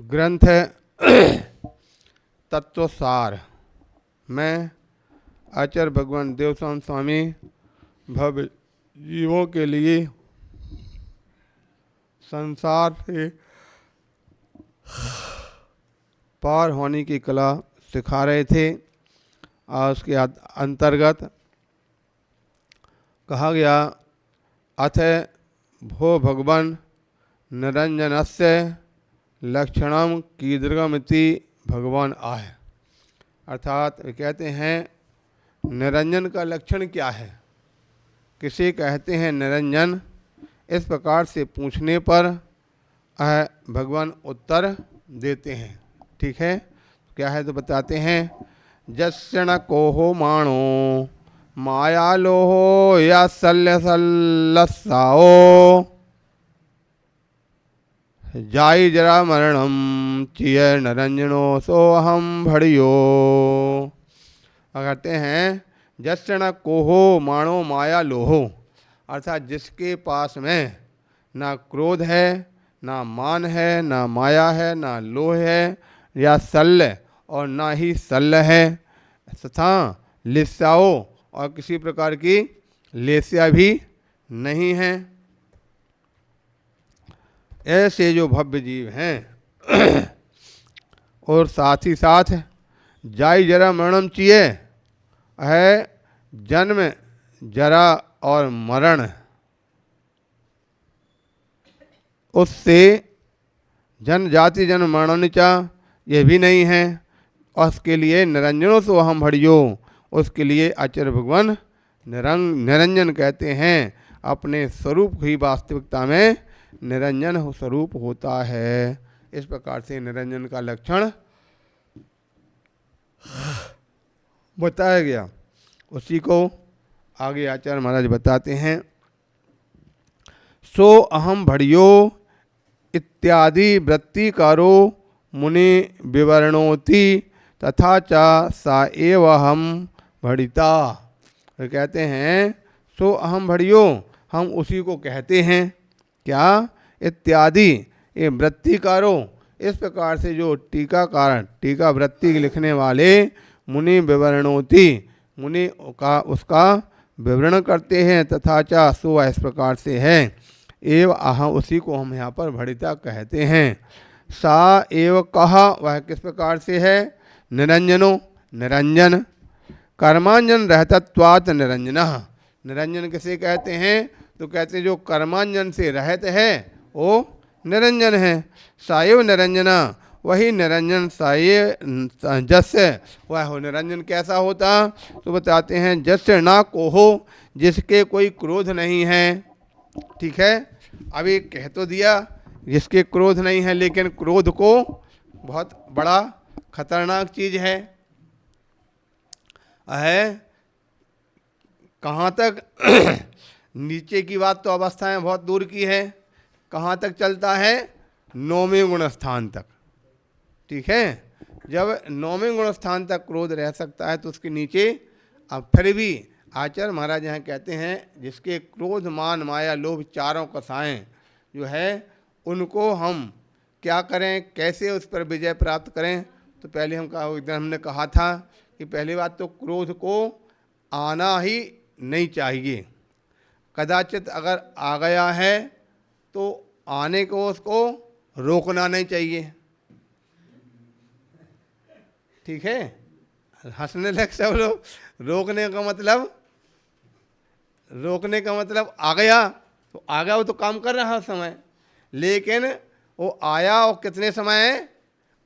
ग्रंथ तत्वसार में आचार्य भगवान देवस्वामी स्वामी भव्य जीवों के लिए संसार से पार होने की कला सिखा रहे थे। और उसके अंतर्गत कहा गया, अथ भो भगवान निरंजनस्य लक्षणम कीदृगमिति भगवान आह। अर्थात कहते हैं निरंजन का लक्षण क्या है, किसे कहते हैं निरंजन। इस प्रकार से पूछने पर भगवान उत्तर देते हैं। ठीक है, क्या है तो बताते हैं। जस्य कोहो माणो माया लोहो या सल्य सल्लसाओ जाई जरा मरणम चिय निरंजनो सोहम भड़ियो। कहते हैं जस्य कोहो माणो माया लोहो, अर्थात जिसके पास में ना क्रोध है, ना मान है, ना माया है, ना लोह है या शल्य और ना ही शल्य है, तथा लिस्साओ और किसी प्रकार की लेस्या भी नहीं है। ऐसे जो भव्य जीव हैं और साथ ही साथ जाई जरा मरणम चाहिए है, जन्म जरा और मरण उससे जन जाति जन्म मरण चा यह भी नहीं है। और उसके लिए निरंजनों से हम भड़ियो, उसके लिए आचार्य भगवान निरंजन कहते हैं। अपने स्वरूप ही वास्तविकता में निरंजन स्वरूप होता है। इस प्रकार से निरंजन का लक्षण बताया गया। उसी को आगे आचार्य महाराज बताते हैं। सो अहम भड़ियो इत्यादि वृत्तिकारो मुनि विवरणोति तथा चा सा एव हम भड़िता। कहते हैं सो अहम भड़ियो, हम उसी को कहते हैं। क्या? इत्यादि ये वृत्तिकारो, इस प्रकार से जो टीकाकार टीका वृत्ति लिखने वाले मुनि विवरणोति, मुनि का उसका विवरण करते हैं। तथा चा सो इस प्रकार से है, एव आह उसी को हम यहाँ पर भड़िता कहते हैं। सा एव कहा, वह किस प्रकार से है? निरंजनो, निरंजन कर्मांजन रहतत्वात् निरंजन। निरंजन किसे कहते हैं? तो कहते हैं जो कर्मांजन से रहत है वो निरंजन है। साएव निरंजना, वही निरंजन साये जस्य, वह हो निरंजन कैसा होता? तो बताते हैं जस्य ना को हो, जिसके कोई क्रोध नहीं है। ठीक है, अभी कह तो दिया जिसके क्रोध नहीं है, लेकिन क्रोध को बहुत बड़ा खतरनाक चीज है कहाँ तक नीचे की बात तो अवस्थाएं बहुत दूर की है, कहाँ तक चलता है? 9वें गुण स्थान तक। ठीक है, जब 9वें गुण स्थान तक क्रोध रह सकता है तो उसके नीचे अब फिर भी आचार्य महाराज यहाँ कहते हैं जिसके क्रोध मान माया लोभ चारों कसाएं जो है, उनको हम क्या करें, कैसे उस पर विजय प्राप्त करें? तो पहले हमने कहा था कि पहली बात तो क्रोध को आना ही नहीं चाहिए। कदाचित अगर आ गया है तो आने को उसको रोकना नहीं चाहिए। ठीक है, हंसने लग सब लोग। रोकने का मतलब आ गया तो आ गया, वो तो काम कर रहा है उस समय, लेकिन वो आया और कितने समय है?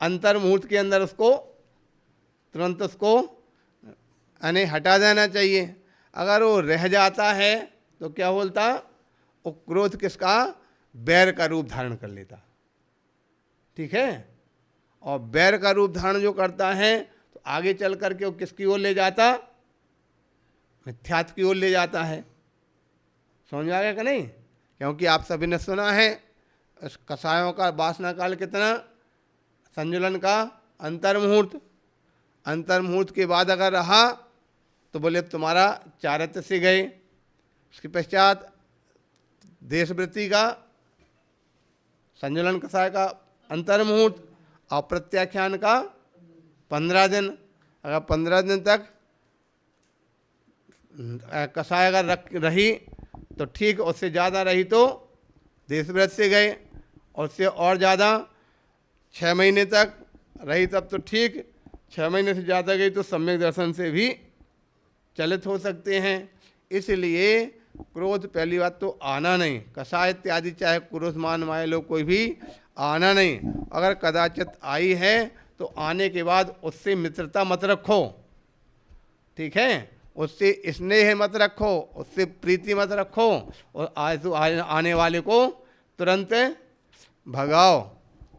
अंतर मुहूर्त के अंदर उसको तुरंत उसको यानी हटा देना चाहिए। अगर वो रह जाता है तो क्या बोलता? वो क्रोध किसका? बैर का रूप धारण कर लेता। ठीक है, और बैर का रूप धारण जो करता है तो आगे चल करके वो किसकी ओर ले जाता? मिथ्यात्व की ओर ले जाता है। समझ आ गया कि नहीं? क्योंकि आप सभी ने सुना है इस कसायों का वासना काल कितना, संजुलन का अंतर्मुहूर्त। अंतर्मुहूर्त के बाद अगर रहा तो बोले तुम्हारा चारित्र से गए। उसके पश्चात देशवृत्ति का संजुलन कसाय का अंतर्मुहूर्त, अप्रत्याख्यान का 15 दिन। अगर 15 दिन तक कसाय अगर रही तो ठीक, उससे ज़्यादा रही तो देशव्रत से गए, और उससे और ज़्यादा 6 महीने तक रही तब तो ठीक, 6 महीने से ज़्यादा गई तो सम्यक दर्शन से भी चलित हो सकते हैं। इसलिए क्रोध पहली बात तो आना नहीं, कसाय इत्यादि चाहे क्रोध मान माए लोग कोई भी आना नहीं। अगर कदाचित आई है तो आने के बाद उससे मित्रता मत रखो, ठीक है, उससे स्नेह मत रखो, उससे प्रीति मत रखो, और आने वाले को तुरंत भगाओ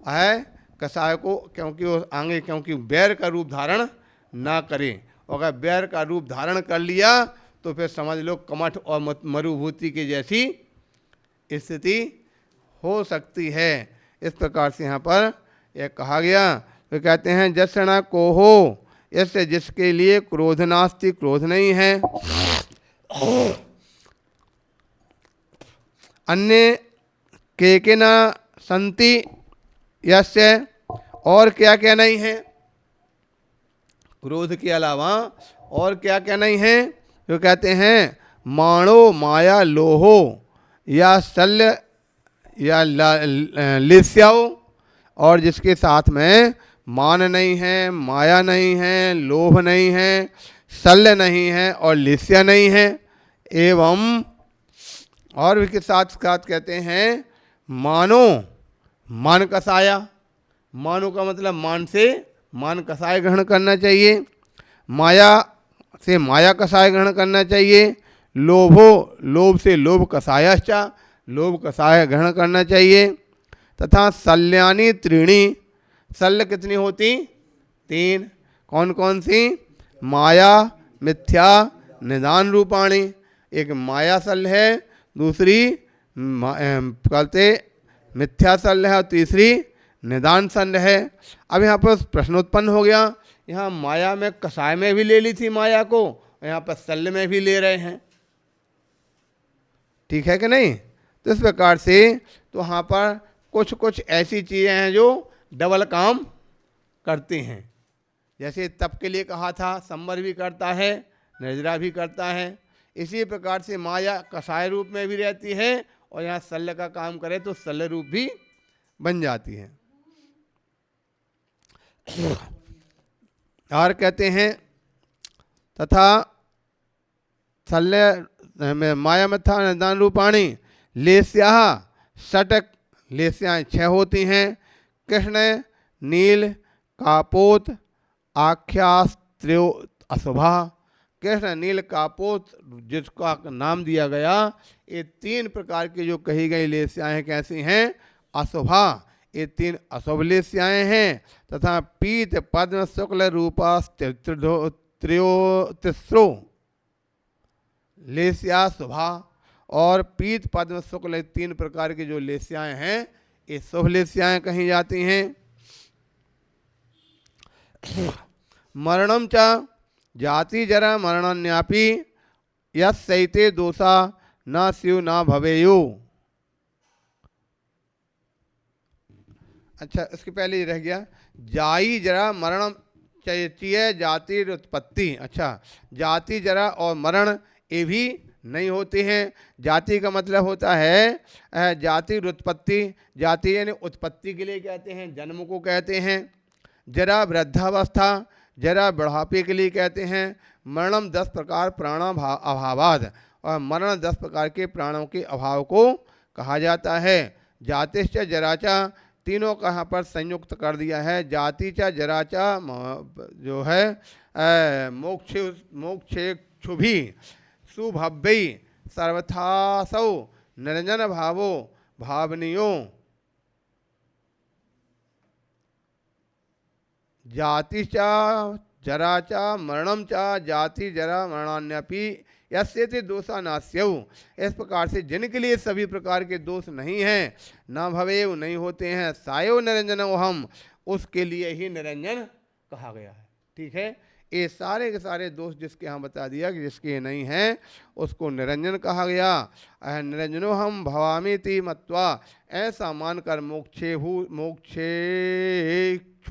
है कसाय को, क्योंकि वो आगे क्योंकि बैर का रूप धारण ना करे। अगर बैर का रूप धारण कर लिया तो फिर समझ लो कमठ और मरुभूति की जैसी स्थिति हो सकती है। इस प्रकार से यहाँ पर यह कहा गया। तो कहते हैं जसना को हो, इससे जिसके लिए क्रोध नास्ति, क्रोध नहीं है। अन्य के न संति, यस्य, और क्या क्या नहीं है, क्रोध के अलावा और क्या क्या नहीं है। तो कहते हैं माणो माया लोहो या शल्य या लिस्याओ, और जिसके साथ में मान नहीं है, माया नहीं है, लोभ नहीं है, शल्य नहीं है और लिस्या नहीं है। एवं और भी के साथ साथ कहते हैं मानो, मान कसाया, मानो का मतलब मान से मान कसाय ग्रहण करना चाहिए, माया से माया कसाय ग्रहण करना चाहिए, लोभो, लोभ से लोभ कसायश्चा, लोभ कसाय ग्रहण करना चाहिए। तथा शल्यानि त्रीणी, शल्य कितनी होती, 3। कौन कौन सी, माया, मिथ्या, निदान रूपाणी। एक माया शल्य है, दूसरी कहते मिथ्या शल्य है, और तीसरी निदान शल्य है। अब यहाँ पर प्रश्न उत्पन्न हो गया, यहाँ माया में कसाय में भी ले ली थी माया को, यहाँ पर शल्य में भी ले रहे हैं, ठीक है कि नहीं। तो इस प्रकार से तो यहाँ पर कुछ कुछ ऐसी चीज़ें हैं जो डबल काम करती हैं। जैसे तप के लिए कहा था, संवर भी करता है, निर्जरा भी करता है। इसी प्रकार से माया कसाय रूप में भी रहती है, और यहाँ शल्य का काम करे तो शल्य रूप भी बन जाती है। और कहते हैं तथा शल्य में माया में था निदान रूपाणी, लेस्या षटक, लेस्याएँ 6 होती हैं। कृष्ण, नील, कापोत, आख्यास्त्र्यो अशुभा। कृष्ण, नील, कापोत जिसका नाम दिया गया, ये 3 प्रकार की जो कही गई लेस्याएँ कैसी हैं, अशुभा, ये 3 अशुभ लेस्याएँ हैं। तथा पीत पद्म शुक्ल रूपा तिस्रो लेस्या शुभा, और पीत पद्म शुक्ल 3 प्रकार की जो लेस्याएँ हैं ये शुभ लेस्याएँ कही जाती हैं। मरणम च जाति जरा मरणन्यापी, यस्यैते दोषा न स्यु न भवेयु। अच्छा, इसके पहले ये रह गया, जाई जरा मरणम चाहिए जाति उत्पत्ति। अच्छा, जाति जरा और मरण ये भी नहीं होते हैं। जाति का मतलब होता है जाति उत्पत्ति, जाति यानी उत्पत्ति के लिए कहते हैं, जन्म को कहते हैं। जरा वृद्धावस्था, जरा बुढ़ापे के लिए कहते हैं। मरणम 10 प्रकार प्राण अभावाद, और मरण 10 प्रकार के प्राणों के अभाव को कहा जाता है। जातिश्च जराचा, तीनों का यहाँ पर संयुक्त कर दिया है। जाति चा जराचा जो है मोक्षेक्षुभि सुभव्यई सर्वथासौ निरंजन भावो भावनियो। जाति चा जरा चा मरणम चा जाति जरा मरणान्यपि यस्येति दोषा नास्यौ। इस प्रकार से जिनके लिए सभी प्रकार के दोष नहीं हैं, न भवेव नहीं होते हैं, सायो निरंजन हम, उसके लिए ही निरंजन कहा गया है। ठीक है, ये सारे के सारे दोष जिसके यहाँ बता दिया कि जिसके नहीं हैं उसको निरंजन कहा गया। निरंजनो हम भवामीति मत्वा, ऐसा मानकर मोक्षेक्षु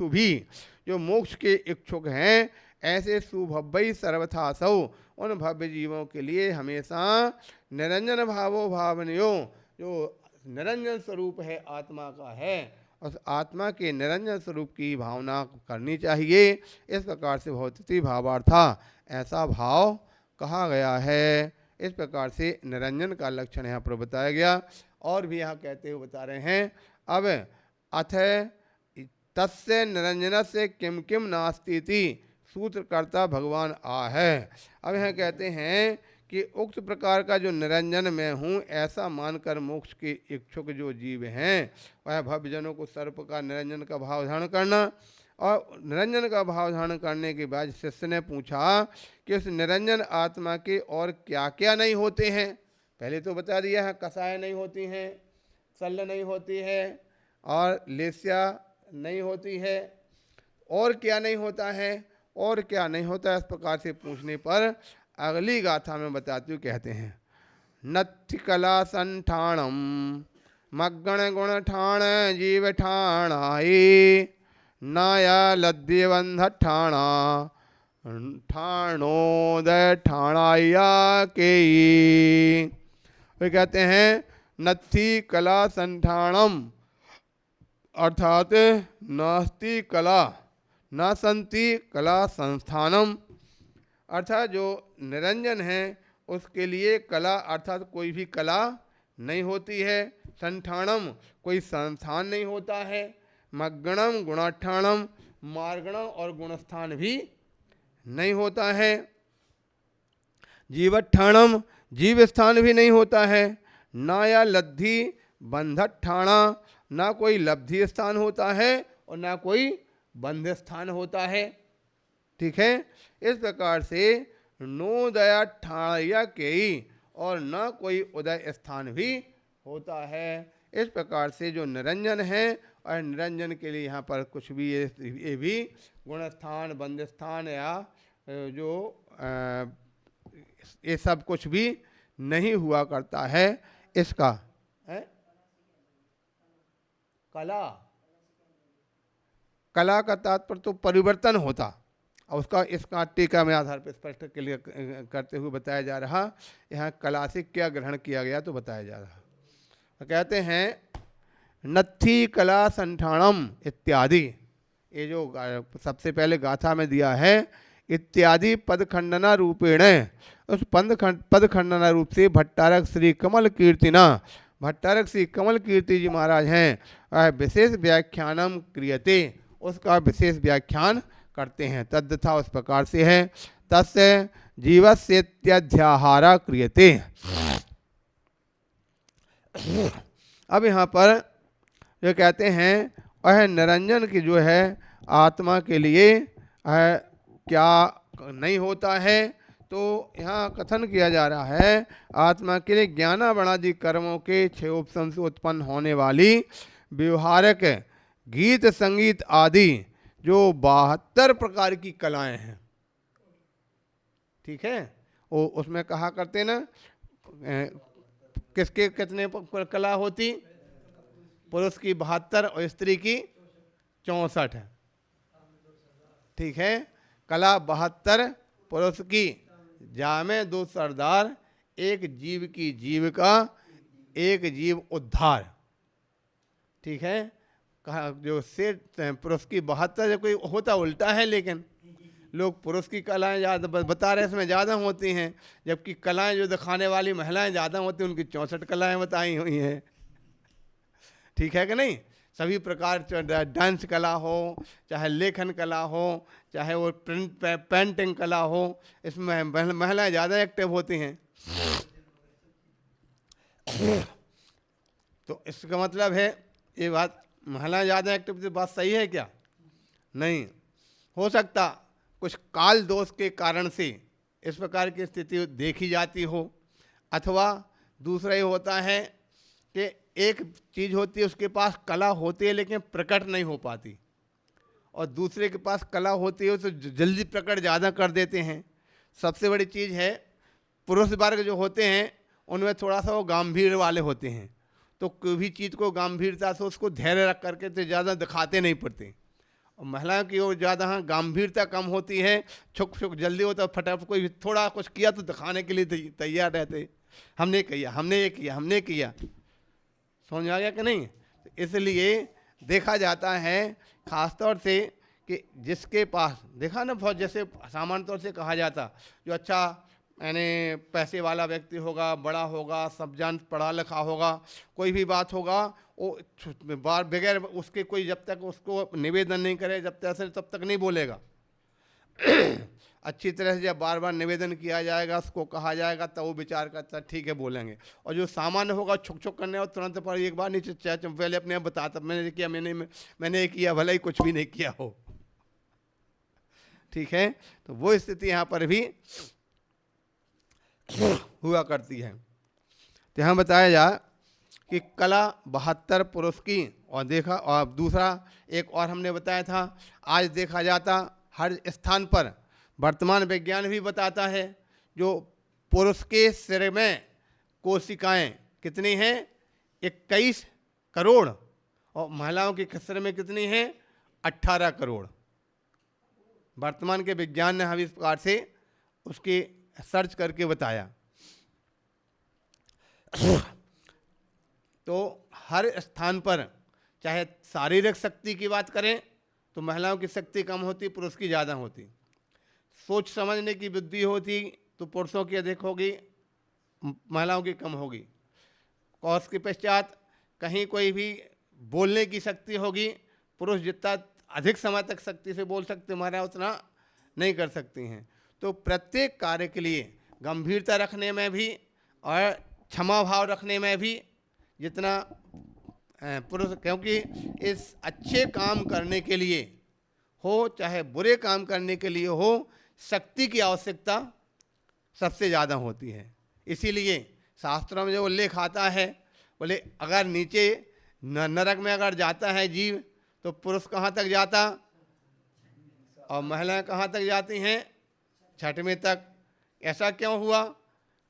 भी, जो मोक्ष के इच्छुक हैं, ऐसे सुभव्य सर्वथा सौ, उन भव्य जीवों के लिए हमेशा निरंजन भावो भावनियो, जो निरंजन स्वरूप है आत्मा का है, उस आत्मा के निरंजन स्वरूप की भावना करनी चाहिए। इस प्रकार से भवति भावार्था, ऐसा भाव कहा गया है। इस प्रकार से निरंजन का लक्षण यहाँ पर बताया गया। और भी यहाँ कहते हुए बता रहे हैं, अब अथ तस्य निरंजन से किम किम नास्ती, सूत्रकर्ता भगवान आ है। अब यहाँ कहते हैं कि उक्त प्रकार का जो निरंजन में हूँ, ऐसा मानकर मोक्ष के इच्छुक जो जीव हैं, वह भव्यजनों को सर्प का निरंजन का भाव धारण करना। और निरंजन का भाव धारण करने के बाद शिष्य ने पूछा कि उस निरंजन आत्मा के और क्या क्या नहीं होते हैं। पहले तो बता दिया है, कसाय नहीं होती हैं, शल्य नहीं होती है, और लेस्या नहीं होती है। और क्या नहीं होता है, और क्या नहीं होता है, इस प्रकार से पूछने पर अगली गाथा में बताते हुए कहते हैं, नत्थि कला संठाणम मग्गण गुण ठाण जीव ठाणाई, नाया लद्यबंध ठाणा ठाणोदय ठाणाया के। वे कहते हैं नत्थि कला संठाणम, अर्थात नास्ति कला न संति कला संस्थानम, अर्थात जो निरंजन है उसके लिए कला अर्थात कोई भी कला नहीं होती है। संठाणम, कोई संस्थान नहीं होता है। मग्गणम गुणाठाणम, मार्गणम और गुणस्थान भी नहीं होता है। जीवठाणम, जीव स्थान भी नहीं होता है। ना या लब्धि बंधठाणा, ना कोई लब्धि स्थान होता है और ना कोई बंध स्थान होता है। ठीक है, इस प्रकार से नोदया ठाणया के, और न कोई उदय स्थान भी होता है। इस प्रकार से जो निरंजन है, और निरंजन के लिए यहाँ पर कुछ भी ये भी गुणस्थान बंध स्थान या जो ये सब कुछ भी नहीं हुआ करता है। इसका है कला, कला का तात्पर्य तो परिवर्तन होता, और उसका इसका टीका में आधार पर स्पष्ट के लिए करते हुए बताया जा रहा। यहाँ कला से क्या ग्रहण किया गया तो बताया जा रहा। तो कहते हैं नत्थि कला संठाणम इत्यादि, ये जो सबसे पहले गाथा में दिया है, इत्यादि पदखंडना रूपेण, उस पदखंडना रूप से भट्टारक श्री कमल कीर्तिना, भट्टारक श्री कमल कीर्ति जी महाराज हैं, विशेष व्याख्यानम क्रियते, उसका विशेष व्याख्यान करते हैं। तद्यथा उस प्रकार से है, तस्य जीवस्येत्यध्याहारा क्रियते। अब यहाँ पर जो कहते हैं वह निरंजन की जो है आत्मा के लिए क्या नहीं होता है, तो यहाँ कथन किया जा रहा है आत्मा के लिए ज्ञानावरणादि कर्मों के क्षयोपशम से उत्पन्न होने वाली व्यवहारक गीत संगीत आदि जो 72 प्रकार की कलाएं हैं। ठीक है, वो उसमें कहा करते ना किसके कितने कला होती, पुरुष की 72 और स्त्री की 64 है। ठीक है, कला 72 पुरुष की, जामे 2 सरदार, एक जीव की जीविका, एक जीव उद्धार। ठीक है, कहा जो से पुरुष की 72 जब कोई होता उल्टा है, लेकिन लोग पुरुष की कलाएं ज़्यादा बता रहे इसमें ज़्यादा होती हैं, जबकि कलाएं जो दिखाने वाली महिलाएं ज़्यादा होती हैं, उनकी 64 कलाएं बताई हुई हैं। ठीक है कि नहीं, सभी प्रकार डांस कला हो, चाहे लेखन कला हो, चाहे वो प्रिंट पेंटिंग कला हो, इसमें महिलाएं ज़्यादा एक्टिव होती हैं। तो इसका मतलब है ये बात महिलाएं ज़्यादा एक्टिव, बात सही है क्या? नहीं हो सकता, कुछ काल दोष के कारण से इस प्रकार की स्थिति देखी जाती हो, अथवा दूसरा ये होता है कि एक चीज़ होती है उसके पास कला होती है लेकिन प्रकट नहीं हो पाती, और दूसरे के पास कला होती है तो जल्दी प्रकट ज़्यादा कर देते हैं। सबसे बड़ी चीज़ है पुरुष वर्ग जो होते हैं उनमें थोड़ा सा वो गंभीर वाले होते हैं, तो कोई भी चीज़ को गंभीरता से उसको धैर्य रख करके तो ज़्यादा दिखाते नहीं पड़ते। और महिलाओं की ओर ज़्यादा हाँ गंभीरता कम होती है, छुक छुक जल्दी होता है, फटाफट कोई भी थोड़ा कुछ किया तो दिखाने के लिए तैयार रहते, हमने किया, हमने ये किया, हमने किया। समझ आ गया कि नहीं? तो इसलिए देखा जाता है ख़ासतौर से कि जिसके पास देखा ना, बहुत जैसे सामान्य तौर से कहा जाता जो अच्छा यानी पैसे वाला व्यक्ति होगा, बड़ा होगा, सब जान पढ़ा लिखा होगा, कोई भी बात होगा वो बार बगैर उसके कोई जब तक उसको निवेदन नहीं करे जब तक तब तक नहीं बोलेगा। अच्छी तरह से जब बार बार निवेदन किया जाएगा, उसको कहा जाएगा, तब वो विचार करता ठीक है बोलेंगे। और जो सामान्य होगा छुक छुक करने और तुरंत पर एक बार नहीं पहले अपने आप बताता मैंने किया, मैंने किया, भले ही कुछ भी नहीं किया हो। ठीक है, तो वो स्थिति यहाँ पर भी हुआ करती है। तो यहाँ बताया जाए कि कला 72 पुरुष की, और देखा, और दूसरा एक और हमने बताया था, आज देखा जाता हर स्थान पर वर्तमान विज्ञान भी बताता है जो पुरुष के सिर में कोशिकाएं कितनी हैं 21 करोड़, और महिलाओं के सिर में कितनी हैं 18 करोड़। वर्तमान के विज्ञान ने हम इस प्रकार से उसकी सर्च करके बताया। तो हर स्थान पर चाहे शारीरिक शक्ति की बात करें तो महिलाओं की शक्ति कम होती, पुरुष की ज़्यादा होती। सोच समझने की बुद्धि होती तो पुरुषों की अधिक होगी, महिलाओं की कम होगी। और उसके पश्चात कहीं कोई भी बोलने की शक्ति होगी, पुरुष जितना अधिक समय तक शक्ति से बोल सकते महिला उतना नहीं कर सकती हैं। तो प्रत्येक कार्य के लिए गंभीरता रखने में भी और क्षमा भाव रखने में भी जितना पुरुष, क्योंकि इस अच्छे काम करने के लिए हो चाहे बुरे काम करने के लिए हो, शक्ति की आवश्यकता सबसे ज़्यादा होती है। इसीलिए शास्त्रों में जो उल्लेख आता है, बोले अगर नीचे नरक में अगर जाता है जीव तो पुरुष कहाँ तक जाता और महिलाएं कहाँ तक जाती हैं, 6वें तक। ऐसा क्यों हुआ?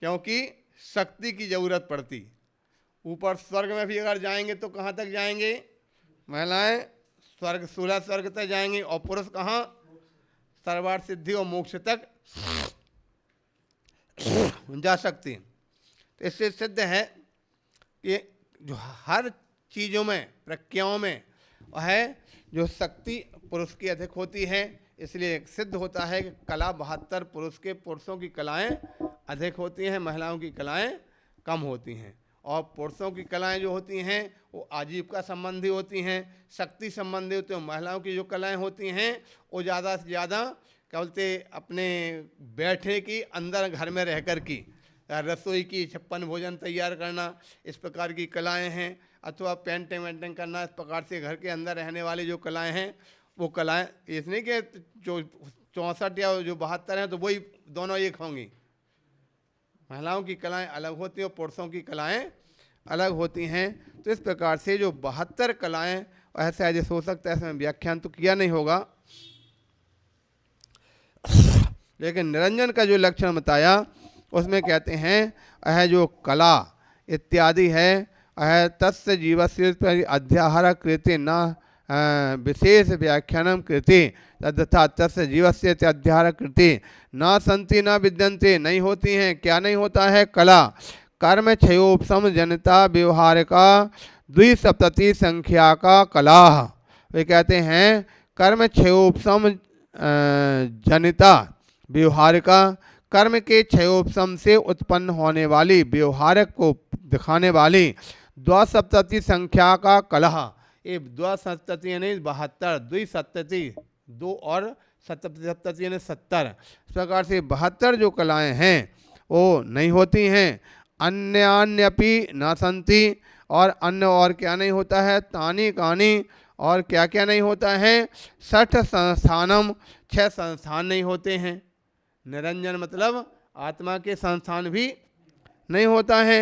क्योंकि शक्ति की ज़रूरत पड़ती। ऊपर स्वर्ग में भी अगर जाएंगे तो कहाँ तक जाएंगे? महिलाएं स्वर्ग 16 स्वर्ग तक जाएंगे, और पुरुष कहाँ? सर्वार्थ सिद्धि और मोक्ष तक जा सकती। तो इससे सिद्ध है कि जो हर चीज़ों में प्रक्रियाओं में है जो शक्ति पुरुष की अधिक होती है। इसलिए सिद्ध होता है कि कला 72 पुरुषों की कलाएं अधिक होती हैं, महिलाओं की कलाएं कम होती हैं। और पुरुषों की कलाएं जो होती हैं वो आजीविका संबंधी होती हैं, शक्ति संबंधी होती हैं। महिलाओं की जो कलाएं होती हैं वो ज़्यादा से ज़्यादा क्या बोलते अपने बैठे की, अंदर घर में रहकर की, रसोई की, छप्पन भोजन तैयार करना, इस प्रकार की कलाएं हैं। अथवा पेंटिंग वेंटिंग करना, इस प्रकार से घर के अंदर रहने वाली जो कलाएं हैं वो कलाएं, इसलिए कि जो 64 या जो 72 हैं तो वही दोनों एक होंगी। महिलाओं की कलाएं अलग होती हैं और पुरुषों की कलाएं अलग होती हैं। तो इस प्रकार से जो 72 कलाएं, ऐसे ऐसे हो सकता है, इसमें व्याख्यान तो किया नहीं होगा, लेकिन निरंजन का जो लक्षण बताया उसमें कहते हैं यह जो कला इत्यादि है तस्य जीवस्य अध्याहार कृते न विशेष व्याख्यानम कृते तथा तस्य जीवस्य अध्याहार कृते न संति न विद्यन्ते, नहीं होती हैं। क्या नहीं होता है? कला कर्म क्षयोपम जनता व्यवहार का 2 संख्या का कला। वे कहते हैं कर्म क्षयोपम जनिता व्यवहार का, कर्म के क्षयोपम से उत्पन्न होने वाली व्यवहारक को दिखाने वाली 2 संख्या का कलह। ये 2 यानी 72, 2 और 70 यानी 70, इस प्रकार से 72 जो कलाएं हैं वो नहीं होती हैं। अन्यान्यपि न संति, और अन्य और क्या नहीं होता है? तानी कानी, और क्या क्या नहीं होता है? 60 संस्थानम, 6 संस्थान नहीं होते हैं। निरंजन मतलब आत्मा के संस्थान भी नहीं होता है।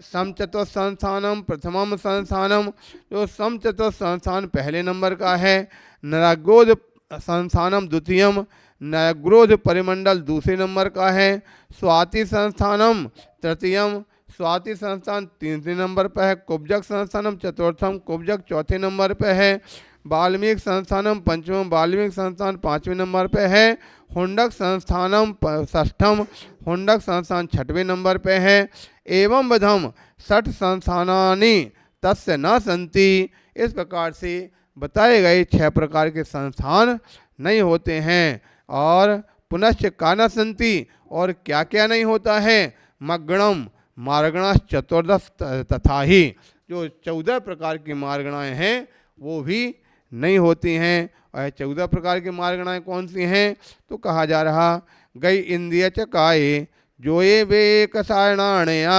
समचतुर संस्थानम प्रथमम संस्थानम, जो समचतुर संस्थान पहले नंबर का है। नरग्रोध संस्थानम द्वितीयम, नरग्रोध परिमंडल दूसरे नंबर का है। स्वाति संस्थानम तृतीयम, स्वाति संस्थान तीसरे नंबर पर है। कुब्जक संस्थानम चतुर्थम, कुब्जक चौथे नंबर पर है। वाल्मीकि संस्थानम पंचमम, वाल्मीकि संस्थान पाँचवें नंबर पे है। हुंडक संस्थानम षष्ठम, हुंडक संस्थान छठवें नंबर पे है। एवं विधम षठ संस्थानानि तस्य न संति, इस प्रकार से बताए गए 6 प्रकार के संस्थान नहीं होते हैं। और पुनश्च का न संति, और क्या क्या नहीं होता है। मग्गणम मार्गणाश चतुर्दश तथा ही, जो 14 प्रकार की मार्गणाएँ हैं वो भी नहीं होती हैं। और 14 प्रकार की मार्गणाएँ कौन सी हैं, तो कहा जा रहा गई इंद्रिय चकाए जो ये वे कसायणाणया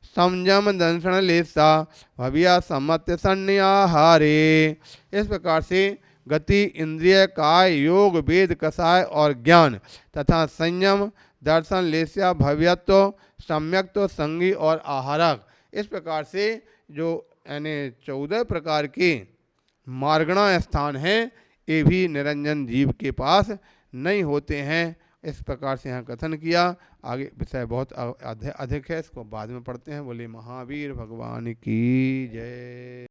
संयम दंशन लेसा भविया सम्मत संन्याहारे। इस प्रकार से गति, इंद्रिय, काय, योग, वेद, कसाय और ज्ञान तथा संयम, दर्शन, लेस्या, भव्यत्व, सम्यक्त्व, संगी और आहारक, इस प्रकार से जो यानी 14 प्रकार के मार्गणा स्थान हैं ये भी निरंजन जीव के पास नहीं होते हैं। इस प्रकार से यहाँ कथन किया। आगे विषय बहुत अधिक है, इसको बाद में पढ़ते हैं। बोले महावीर भगवान की जय।